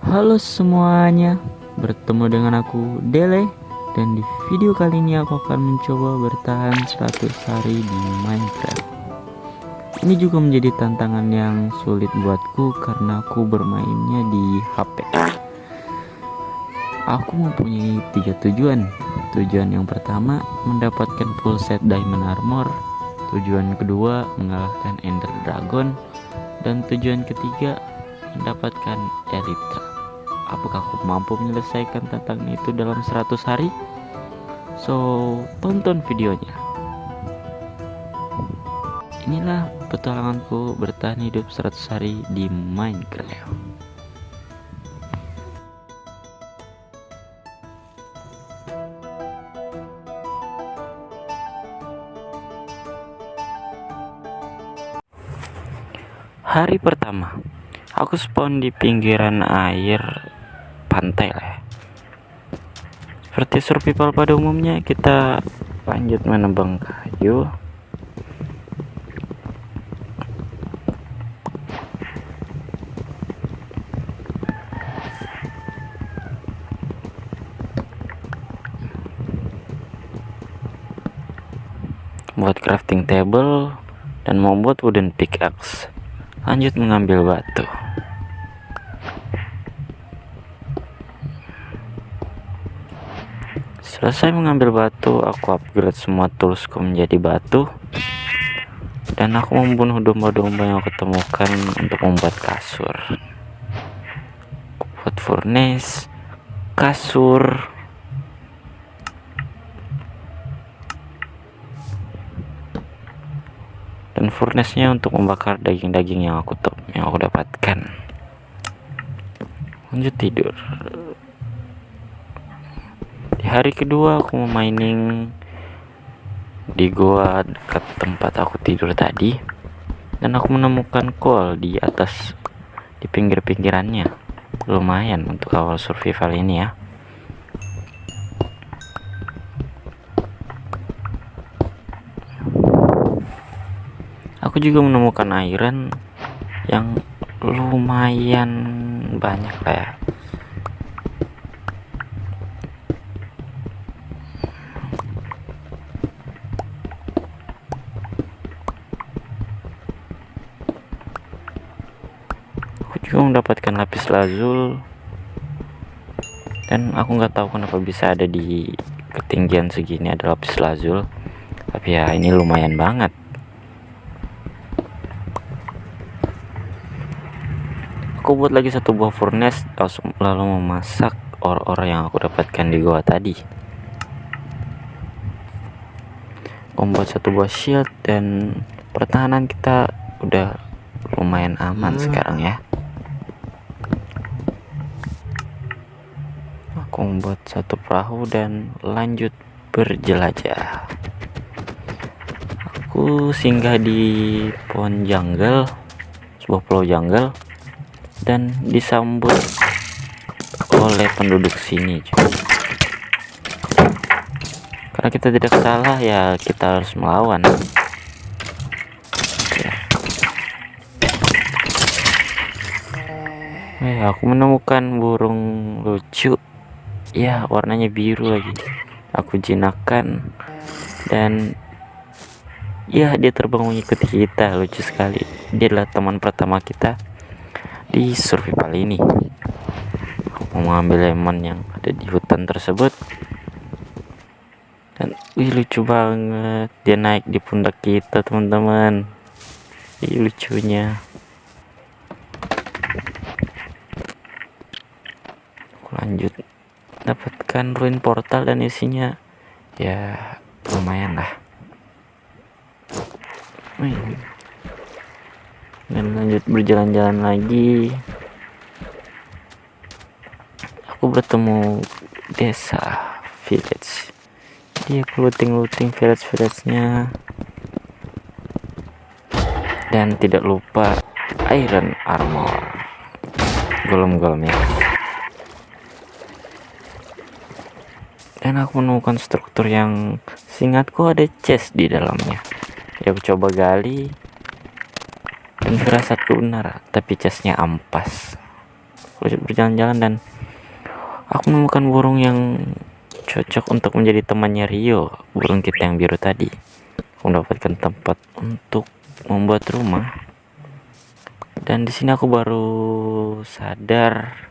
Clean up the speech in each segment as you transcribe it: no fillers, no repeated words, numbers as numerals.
Halo semuanya, bertemu dengan aku Dele. Dan di video kali ini aku akan mencoba bertahan 100 hari di Minecraft. Ini juga menjadi tantangan yang sulit buatku karena aku bermainnya di HP. Aku mempunyai 3 tujuan. Tujuan yang pertama, mendapatkan full set diamond armor. Tujuan kedua, mengalahkan Ender Dragon. Dan tujuan ketiga, mendapatkan Elytra. Apakah aku mampu menyelesaikan tantangan itu dalam 100 hari? So, tonton videonya. Inilah petualanganku bertahan hidup 100 hari di Minecraft. Hari pertama, aku spawn di pinggiran air pantai lah ya. Seperti survival pada umumnya, kita lanjut menebang kayu. Buat crafting table dan membuat wooden pickaxe. Lanjut mengambil batu. Selesai mengambil batu, aku upgrade semua toolsku menjadi batu. Dan aku membunuh domba-domba yang aku temukan untuk membuat kasur. Buat furnace, kasur, dan furnace-nya untuk membakar daging-daging yang aku dapatkan. Lanjut tidur. Di hari kedua aku mau mining di goa dekat tempat aku tidur tadi, dan aku menemukan coal di atas, di pinggir-pinggirannya. Lumayan untuk awal survival ini ya. Aku juga menemukan iron yang lumayan banyak lah ya. Aku juga mendapatkan lapis lazuli, dan aku nggak tahu kenapa bisa ada di ketinggian segini ada lapis lazuli, tapi ya ini lumayan banget. Aku buat lagi satu buah furnace, lalu memasak ore-ore yang aku dapatkan di goa tadi. Membuat satu buah shield, dan pertahanan kita udah lumayan aman sekarang ya. Aku membuat satu perahu dan lanjut berjelajah. Aku singgah di pohon jungle, sebuah pulau jungle, dan disambut oleh penduduk sini. Karena kita tidak salah ya, kita harus melawan. Aku menemukan burung lucu ya, warnanya biru lagi. Aku jinakkan, dan ya dia terbang mengikuti kita. Lucu sekali. Dia adalah teman pertama kita di survival ini. Aku mengambil lemon yang ada di hutan tersebut, dan lucu banget, dia naik di pundak kita teman-teman. Lucunya. Aku lanjut dapatkan ruin portal, dan isinya ya lumayan lah. Dan lanjut berjalan-jalan lagi. Aku bertemu desa, village. Dia looting village-nya. Dan tidak lupa iron armor, golem-golemnya. Dan aku menemukan struktur yang seingatku ada chest di dalamnya. Ya aku coba gali, dan firasatku benar, tapi chestnya ampas. berjalan-jalan dan aku menemukan burung yang cocok untuk menjadi temannya Rio, burung kita yang biru tadi. Aku mendapatkan tempat untuk membuat rumah, dan di sini aku baru sadar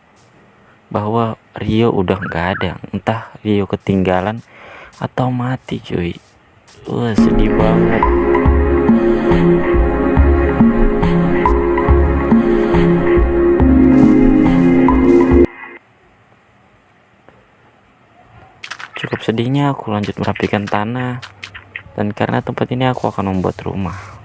bahwa Rio udah nggak ada. Entah Rio ketinggalan atau mati, cuy. Wah, sedih banget. Cukup sedihnya aku lanjut merapikan tanah, dan karena tempat ini aku akan membuat rumah.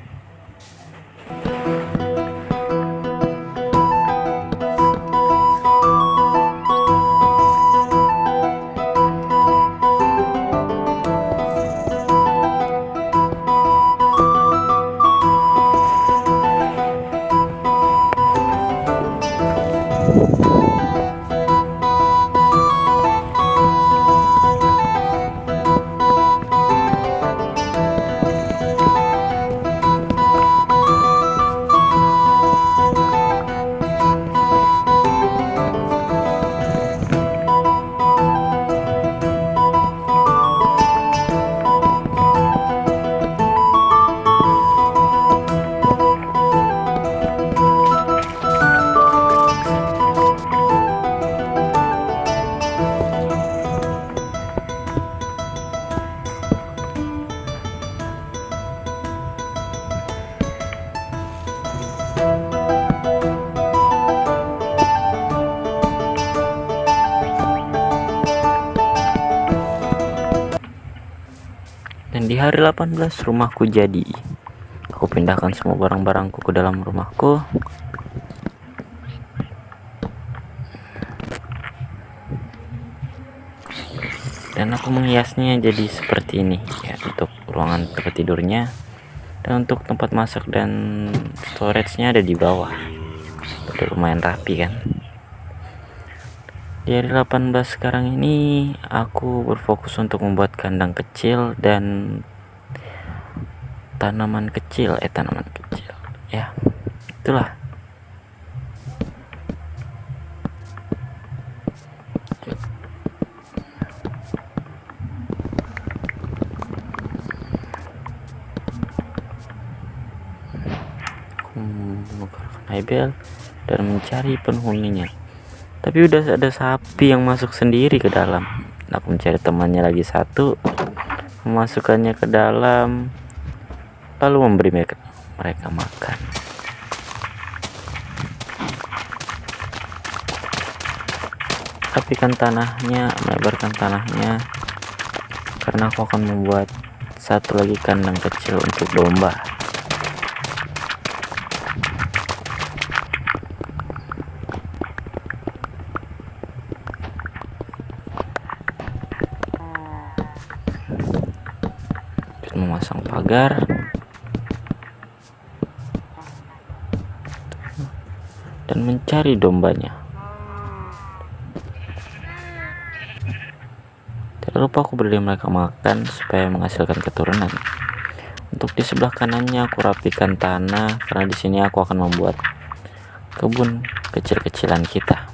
Dan di hari 18 rumahku jadi. Aku pindahkan semua barang-barangku ke dalam rumahku. Dan aku menghiasnya jadi seperti ini ya, untuk ruangan tempat tidurnya. Dan untuk tempat masak dan storage-nya ada di bawah. Udah lumayan rapi kan. Di hari 18 sekarang ini aku berfokus untuk membuat kandang kecil dan tanaman kecil ya, itulah. Aku membuka hebel dan mencari penghuninya, tapi udah ada sapi yang masuk sendiri ke dalam. Aku mencari temannya lagi satu, memasukkannya ke dalam, lalu memberi mereka makan. Rapikan tanahnya, melebarkan tanahnya, karena aku akan membuat satu lagi kandang kecil untuk domba. Memasang pagar dan mencari dombanya. Tidak lupa aku beri mereka makan supaya menghasilkan keturunan. Untuk di sebelah kanannya aku rapikan tanah, karena di sini aku akan membuat kebun kecil-kecilan kita.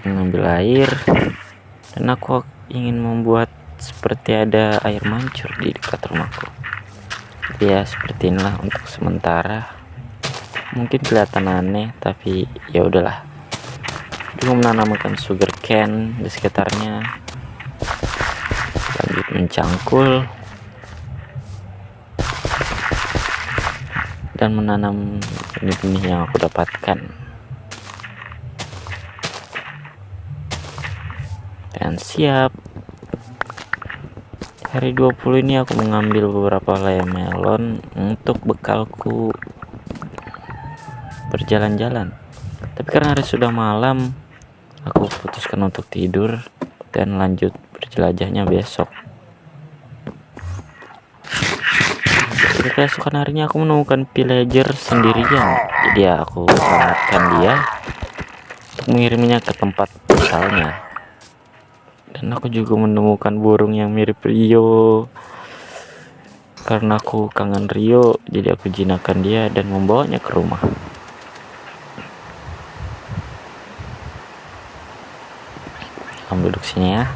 Mengambil air, dan aku ingin membuat seperti ada air mancur di dekat rumahku. Ya seperti inilah untuk sementara. Mungkin kelihatan aneh, tapi ya udahlah. Juga menanamkan sugar cane di sekitarnya, lanjut mencangkul dan menanam benih-benih yang aku dapatkan. Dan siap. Hari 20 ini aku mengambil beberapa helai melon untuk bekalku berjalan-jalan. Tapi karena hari sudah malam, aku putuskan untuk tidur dan lanjut berjelajahnya besok. Di keesokan harinya aku menemukan villager sendirian. Jadi aku selamatkan dia untuk mengiriminya ke tempat asalnya. Dan aku juga menemukan burung yang mirip Rio. Karena aku kangen Rio, jadi aku jinakkan dia dan membawanya ke rumah. Kamu duduk sini ya,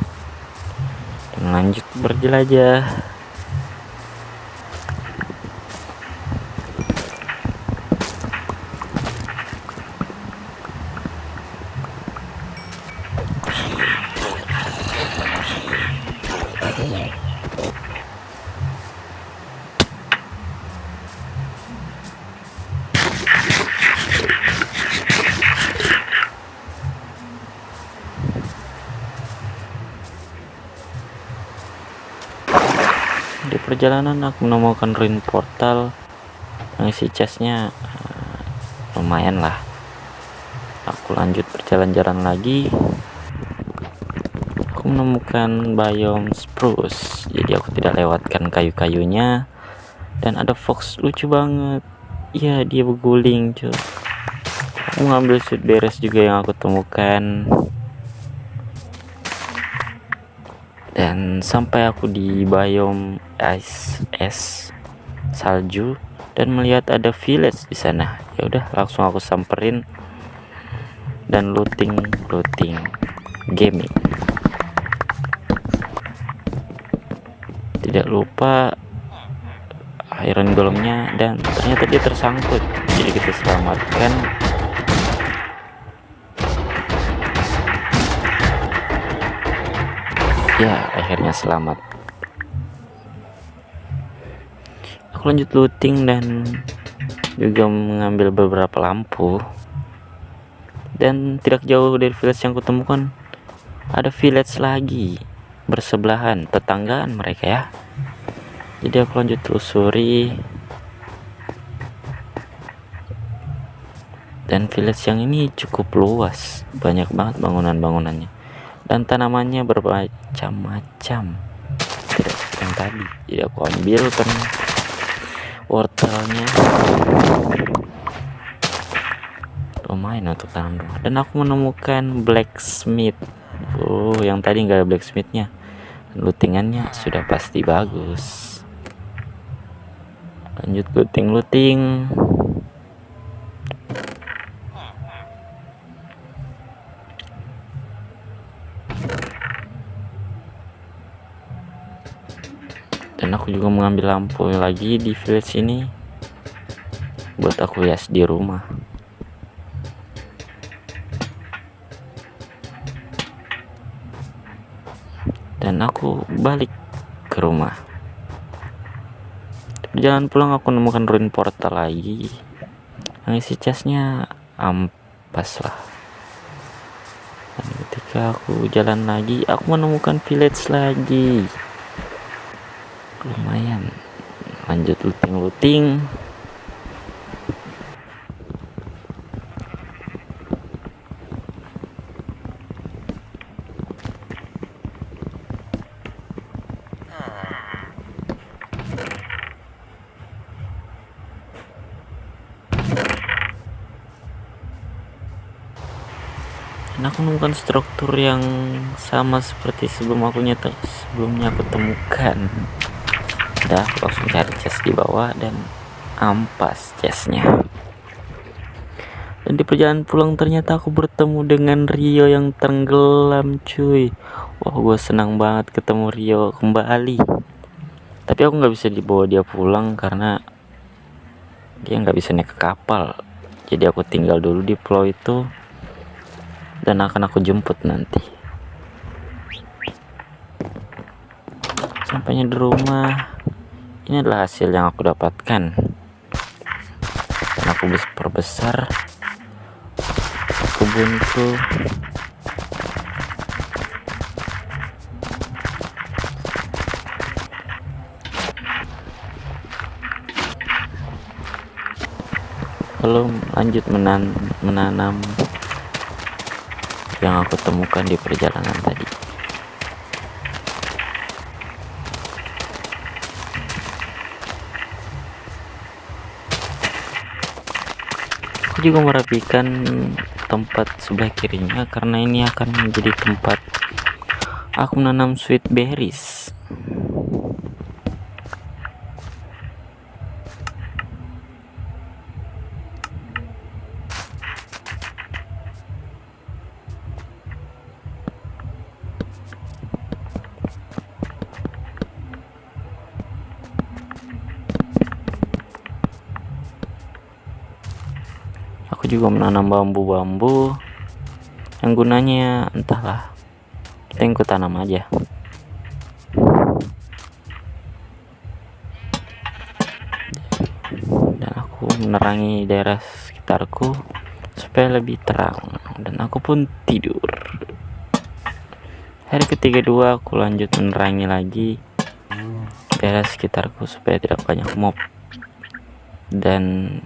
dan lanjut berjelajah. Di perjalanan aku menemukan ruin portal yang isi chestnya lumayan lah. Aku lanjut berjalan-jalan lagi. Aku menemukan biome spruce, jadi aku tidak lewatkan kayu-kayunya. Dan ada fox lucu banget. Ya, dia berguling cuy. Aku ngambil sweet berries juga yang aku temukan. Dan sampai aku di biome es salju dan melihat ada village di sana. Ya udah, langsung aku samperin dan looting gaming. Tidak lupa iron golemnya, dan ternyata dia tersangkut, jadi kita selamatkan. Ya, akhirnya selamat. Aku lanjut looting dan juga mengambil beberapa lampu. Dan tidak jauh dari village yang kutemukan ada village lagi bersebelahan, tetanggaan mereka ya. Jadi aku lanjut telusuri, dan village yang ini cukup luas, banyak banget bangunan-bangunannya dan tanamannya bermacam-macam, tidak seperti yang tadi. Jadi aku ambil kan wortelnya, lumayan untuk tanam rumah. Dan aku menemukan blacksmith. Yang tadi nggak ada blacksmithnya. Lootingannya sudah pasti bagus. Lanjut looting. Dan aku juga mengambil lampu lagi di village ini buat aku hias di rumah. Dan aku balik ke rumah. Jalan pulang aku menemukan ruin portal lagi yang isi chestnya ampas lah. Dan ketika aku jalan lagi, aku menemukan village lagi. Lumayan. Lanjut looting. Dan aku menemukan struktur yang sama seperti sebelumnya aku temukan. Udah, aku langsung cari chest di bawah dan ampas chestnya. Dan di perjalanan pulang ternyata aku bertemu dengan Rio yang tenggelam cuy. Wah, gue senang banget ketemu Rio kembali. Tapi aku nggak bisa dibawa dia pulang karena dia nggak bisa naik ke kapal. Jadi aku tinggal dulu di pulau itu dan akan aku jemput nanti. Sampainya di rumah, ini adalah hasil yang aku dapatkan. Dan aku bisa perbesar kebunku. Lalu lanjut menanam yang aku temukan di perjalanan tadi. Aku juga merapikan tempat sebelah kirinya karena ini akan menjadi tempat Aku menanam sweet berries. Aku juga menanam bambu-bambu yang gunanya entahlah, yang ku tanam aja. Dan aku menerangi daerah sekitarku supaya lebih terang, dan aku pun tidur. Hari ketiga dua aku lanjut menerangi lagi daerah sekitarku supaya tidak banyak mob, dan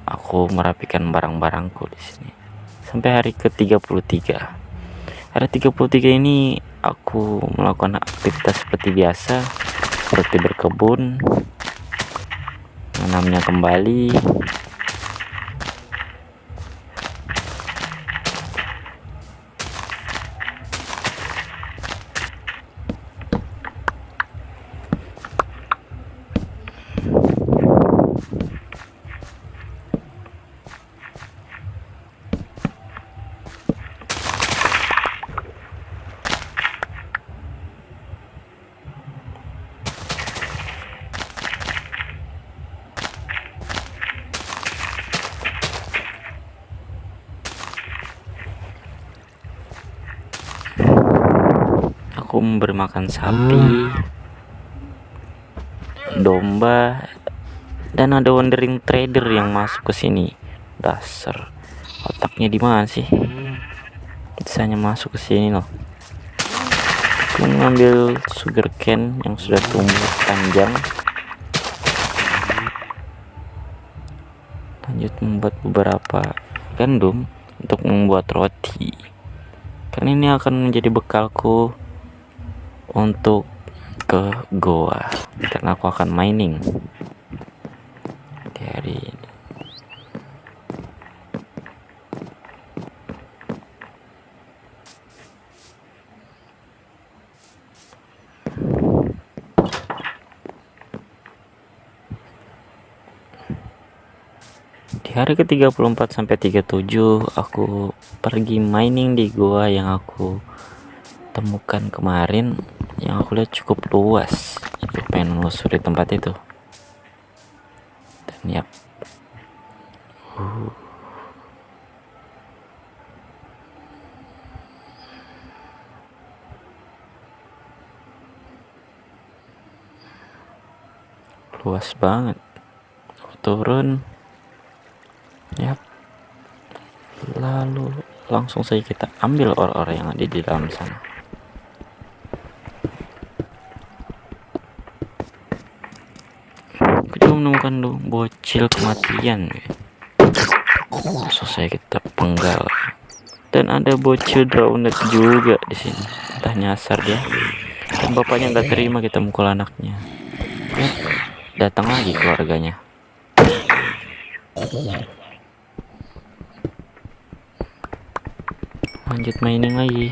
aku merapikan barang-barangku di sini sampai hari ke-33. Hari 33 ini aku melakukan aktivitas seperti biasa, seperti berkebun, menanamnya kembali. Aku memberi makan sapi, domba, dan ada wandering trader yang masuk ke sini. Dasar, otaknya di mana sih? Bisanya masuk ke sini loh. Aku mengambil sugar cane yang sudah tumbuh panjang. Lanjut membuat beberapa gandum untuk membuat roti. Karena ini akan menjadi bekalku untuk ke goa, karena aku akan mining di hari ini. Di hari ke-34 sampai 37 aku pergi mining di goa yang aku temukan kemarin, yang aku lihat cukup luas. Aku pengen menelusuri tempat itu. Dan yap, luas banget. Aku turun, yap, lalu langsung saja kita ambil ore-ore yang ada di dalam sana. Aku juga menemukan bocil kematian. Selesai kita penggal. Dan ada bocil drowned juga di sini. Entah nyasar dia. Dan bapaknya nggak terima kita mukul anaknya. Ya, datang lagi keluarganya. Lanjut mining lagi.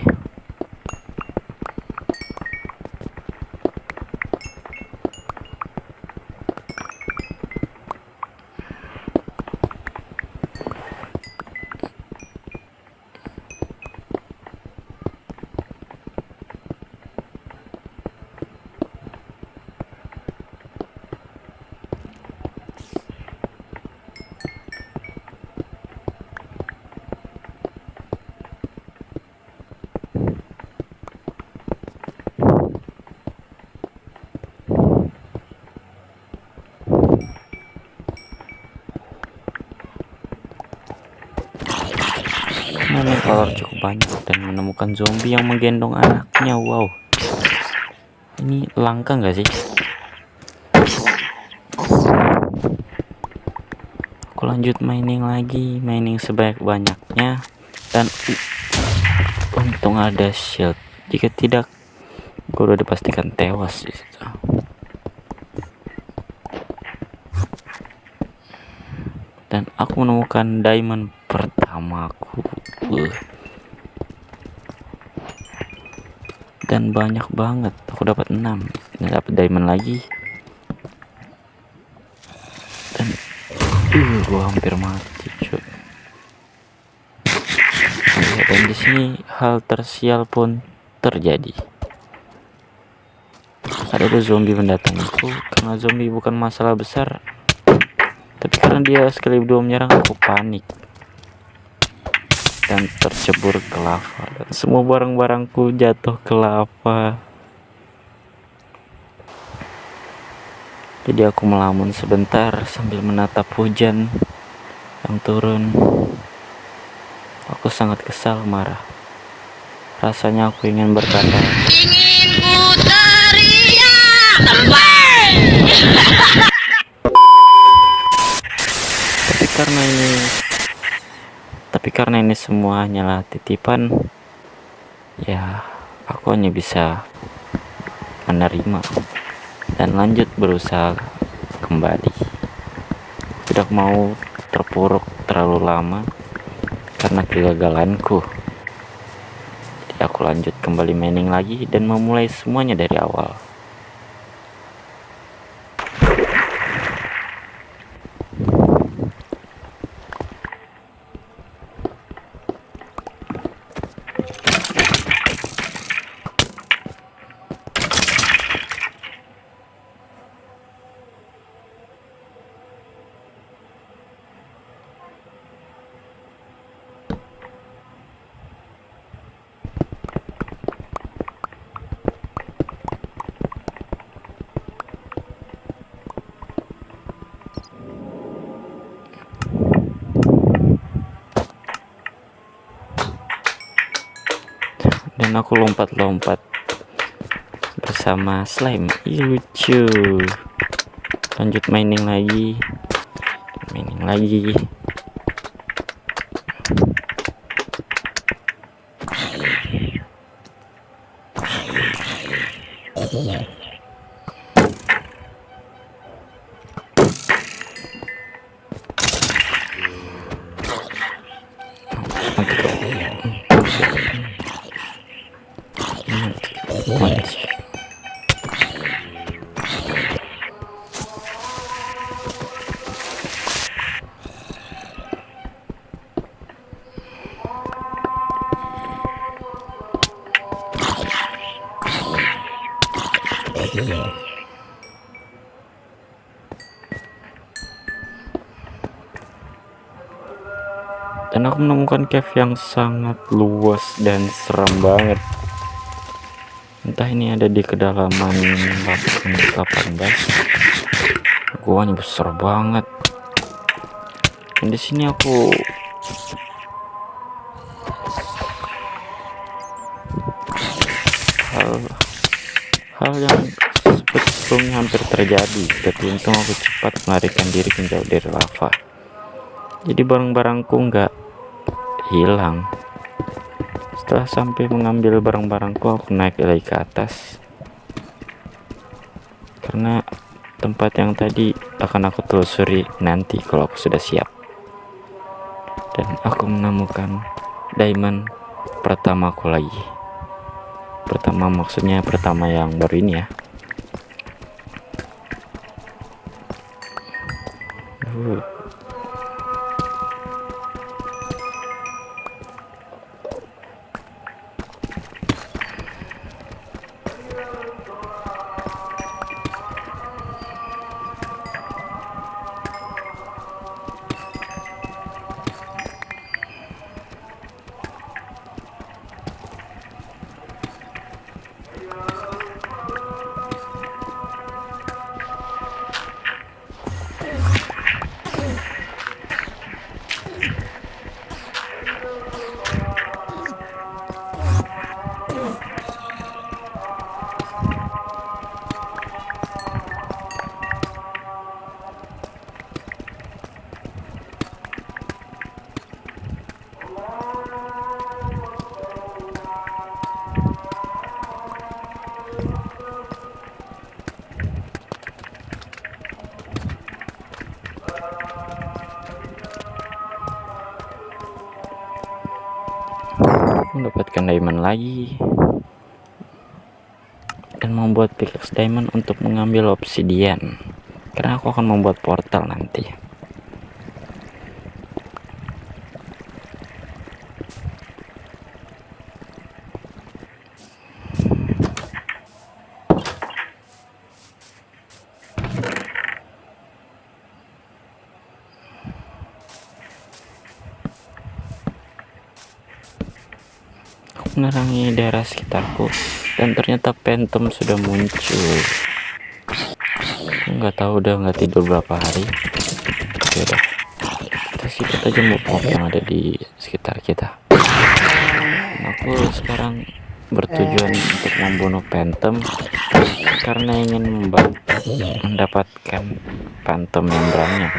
Momen kolor cukup banyak dan menemukan zombie yang menggendong anaknya. Wow, ini langka nggak sih? Aku lanjut mining lagi, mining sebanyak-banyaknya, dan untung ada shield. Jika tidak, gue udah dipastikan tewas di situ. Dan aku menemukan diamond pertamaku. dan banyak banget. Aku dapat 6. Ini dapat diamond lagi. Dan gua hampir mati, cuy. Dan di sini hal tersial pun terjadi. Ada zombie mendatangiku. Karena zombie bukan masalah besar, tapi karena dia sekali berdua menyerang, aku panik dan tercebur ke lava, dan semua barang-barangku jatuh ke lava. Jadi aku melamun sebentar sambil menatap hujan yang turun. Aku sangat kesal, marah. Rasanya aku ingin berkata, ingin ku teriak tapi karena ini semua hanyalah titipan, ya aku hanya bisa menerima dan lanjut berusaha kembali. Tidak mau terpuruk terlalu lama karena kegagalanku. Jadi aku lanjut kembali mining lagi dan memulai semuanya dari awal. Dan aku lompat-lompat bersama slime. Ih, lucu. Lanjut mining lagi. Mati. Dan aku menemukan cave yang sangat luas dan seram banget. Entah ini ada di kedalaman 18. Guanya besar banget. Dan di sini aku hal yang seperti sebelumnya hampir terjadi, tapi untung aku cepat melarikan diri menjauh dari lava. Jadi barang-barangku nggak hilang. Setelah sampai mengambil barang-barangku, aku naik lagi ke atas karena tempat yang tadi akan aku telusuri nanti kalau aku sudah siap. Dan aku menemukan diamond pertamaku lagi. Pertama maksudnya pertama yang baru ini ya. Mendapatkan diamond lagi. dan membuat pickaxe diamond untuk mengambil obsidian, karena aku akan membuat portal nanti. Menerangi daerah sekitarku dan ternyata phantom sudah muncul. Nggak tahu udah nggak tidur berapa hari. Oke dah, kita sikat aja mob yang ada di sekitar kita. Aku sekarang bertujuan untuk membunuh phantom karena ingin mendapatkan phantom membrane-nya.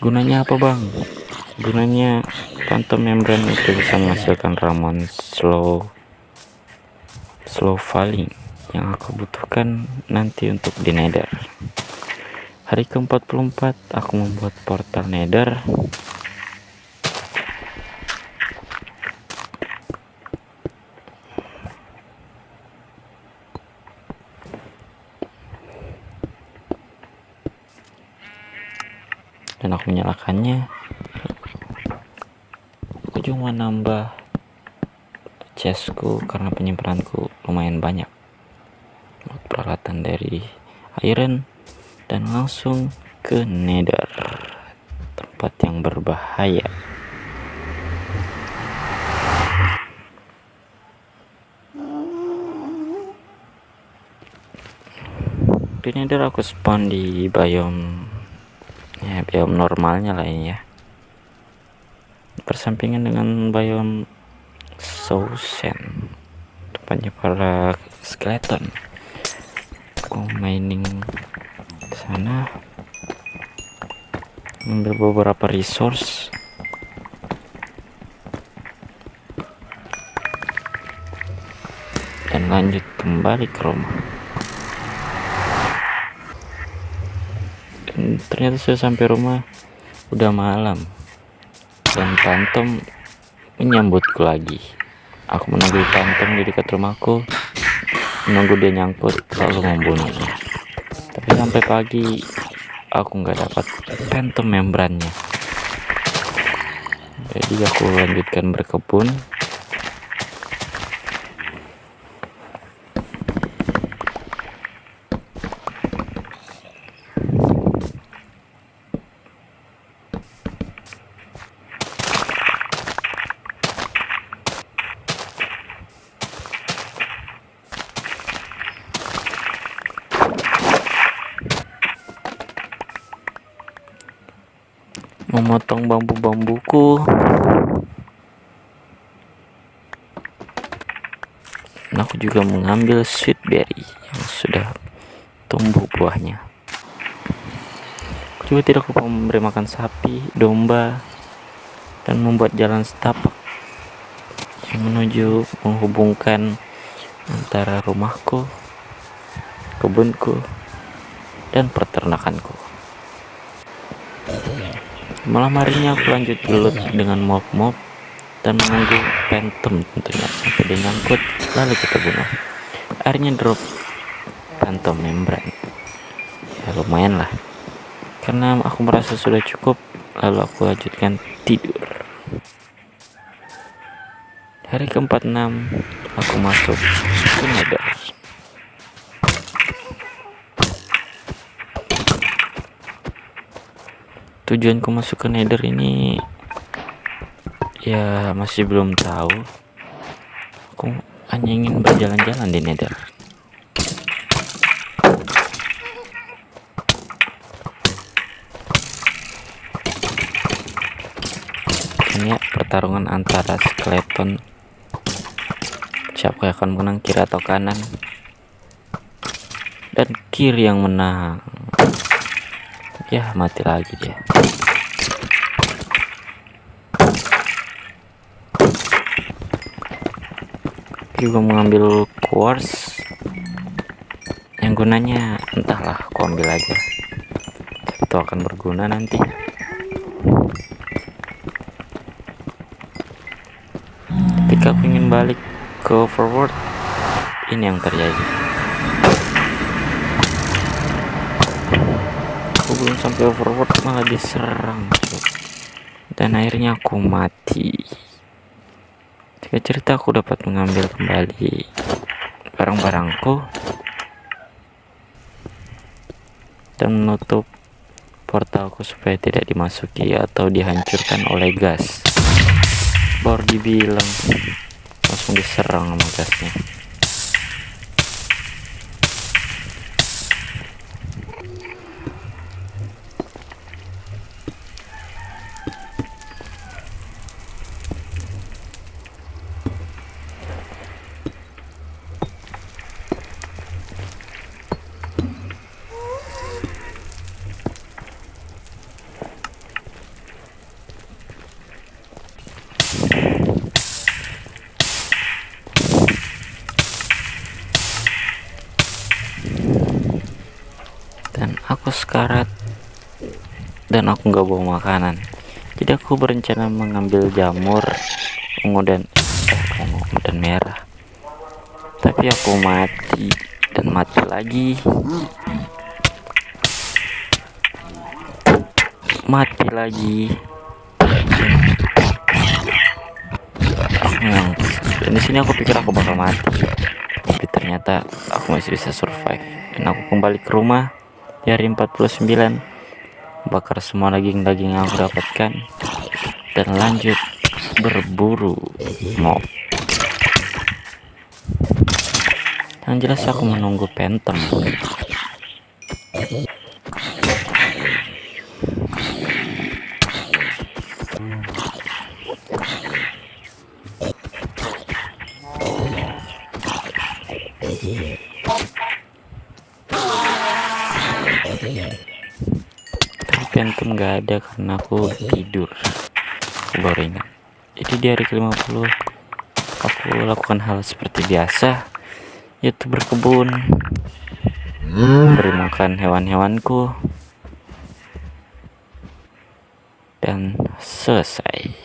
Gunanya apa bang? Gunanya phantom membrane itu bisa menghasilkan ramuan slow falling yang aku butuhkan nanti untuk di nether. Hari ke-44 aku membuat portal nether. Dan aku menyalakannya. Aku cuma nambah chestku karena penyimpananku lumayan banyak. Peralatan dari iron dan langsung ke nether, tempat yang berbahaya. Di nether aku spawn di biome normalnya lah ini ya, bersampingan dengan biome Sausen, tempatnya para skeleton. Aku mining sana, ambil beberapa resource, dan lanjut kembali ke rumah. Dan ternyata sudah sampai rumah, udah malam, dan phantom menyambutku lagi. Aku menunggu phantom di dekat rumahku, menunggu dia nyangkut lalu membunuhnya. Tapi sampai pagi aku nggak dapat phantom membrannya. Jadi aku lanjutkan berkebun. Memotong bambu-bambuku. Dan aku juga mengambil sweet berry yang sudah tumbuh buahnya. Aku juga tidak lupa memberi makan sapi, domba, dan membuat jalan setapak yang menuju menghubungkan antara rumahku, kebunku, dan peternakanku. Malam harinya aku lanjut gelut dengan mob-mob dan menunggu phantom tentunya sampai dia nyangkut lalu kita bunuh. Akhirnya drop phantom membrane. Ya lumayan lah, karena aku merasa sudah cukup, lalu aku lanjutkan tidur. Hari ke-46 aku masuk ke nether. Tujuanku masuk ke nether ini ya masih belum tahu. Aku hanya ingin berjalan-jalan di nether. Ini pertarungan antara skeleton, siapa yang akan menang, kiri atau kanan, dan kiri yang menang. Ya mati lagi dia. Juga mengambil quartz yang gunanya entahlah, aku ambil aja, itu akan berguna nanti. Ketika aku ingin balik ke overworld, ini yang terjadi. Aku belum sampai overworld malah diserang, cok. Dan akhirnya aku mati. Singkat cerita, aku dapat mengambil kembali barang-barangku dan menutup portalku supaya tidak dimasuki atau dihancurkan oleh gas. Baru dibilang langsung diserang sama gasnya. Dan aku sekarat dan aku nggak bawa makanan, jadi aku berencana mengambil jamur ungu dan merah, tapi aku mati dan mati lagi, mati lagi. Dan di sini aku pikir aku bakal mati, tapi ternyata aku masih bisa survive. Dan aku kembali ke rumah di hari 49, bakar semua daging-daging yang aku dapatkan dan lanjut berburu mob. Yang jelas aku menunggu Phantom. Tapi Phantom gak ada karena aku tidur. Aku baru ingat. Jadi di hari ke-50 aku lakukan hal seperti biasa, yaitu berkebun, memberi makan hewan-hewanku, dan selesai.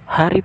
Hari